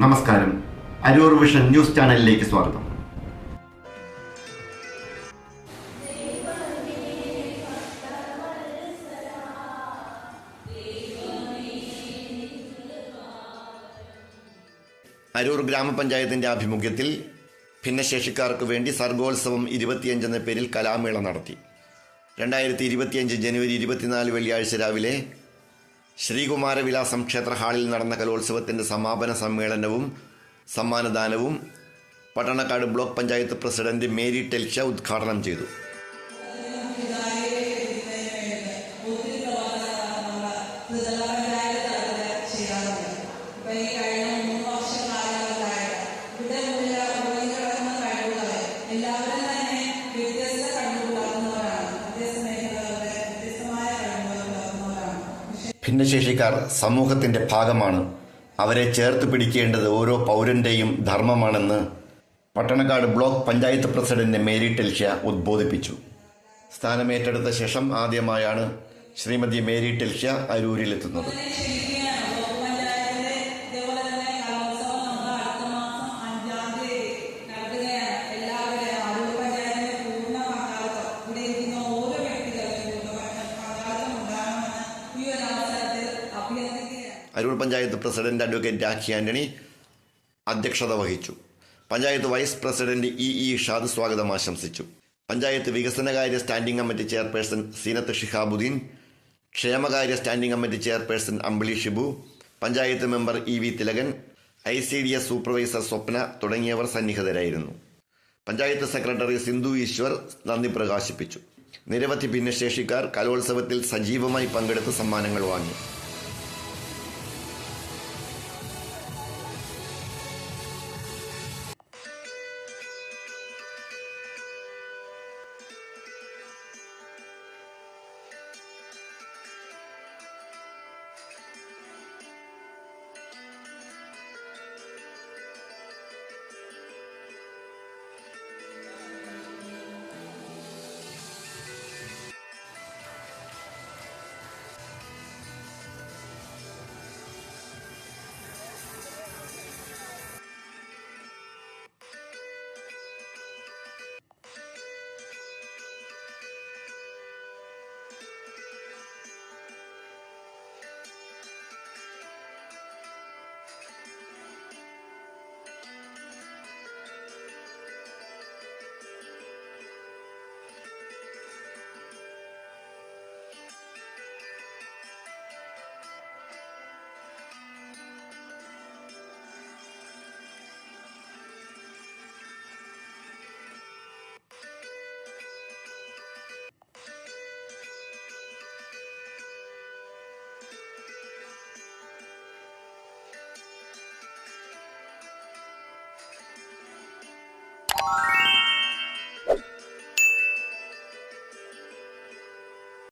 നമസ്കാരം. Aroor vision news ചാനലിലേക്ക് സ്വാഗതം. അരൂർ ഗ്രാമപഞ്ചായത്തിന്റെ ആഭിമുഖ്യത്തിൽ ഭിന്നശേഷിക്കാർക്ക് വേണ്ടി സർഗോത്സവം 25 എന്ന പേരിൽ കലാമേള നടത്തി. 2025 ജനുവരി 24 വെള്ളിയാഴ്ച രാവിലെ ശ്രീകുമാരവിലാസം ക്ഷേത്ര ഹാളിൽ നടന്ന കലോത്സവത്തിന്റെ സമാപന സമ്മേളനവും സമ്മാനദാനവും Pattanakkad block panchayat president Mary Telsha ഉദ്ഘാടനം ചെയ്തു. ഭിന്നശേഷിക്കാർ സമൂഹത്തിന്റെ ഭാഗമാണ്. അവരെ ചേർത്ത് പിടിക്കേണ്ടത് ഓരോ പൗരന്റെയും ധർമ്മമാണെന്ന് Pattanakkad block panchayat president Mary Telsha ഉദ്ബോധിപ്പിച്ചു. സ്ഥാനമേറ്റെടുത്ത ശേഷം ആദ്യമായാണ് ശ്രീമതി മേരി ടെൽഷ അരൂരിലെത്തുന്നത്. Aroor panchayat president advocate Rakhi Antony അധ്യക്ഷത വഹിച്ചു. Panchayat vice president E Shad സ്വാഗതം ആശംസിച്ചു. പഞ്ചായത്ത് വികസനകാര്യ standing committee chairperson Seenath Shihabuddin, ക്ഷേമകാര്യ standing committee chairperson Ambili Shibu, panchayat member E Thilakan, ICDS supervisor സ്വപ്ന തുടങ്ങിയവർ സന്നിഹിതരായിരുന്നു. പഞ്ചായത്ത് സെക്രട്ടറി സിന്ധു ഈശ്വർ നന്ദി പ്രകാശിപ്പിച്ചു. നിരവധി ഭിന്നശേഷിക്കാർ കലോത്സവത്തിൽ സജീവമായി പങ്കെടുത്ത് സമ്മാനങ്ങൾ വാങ്ങി.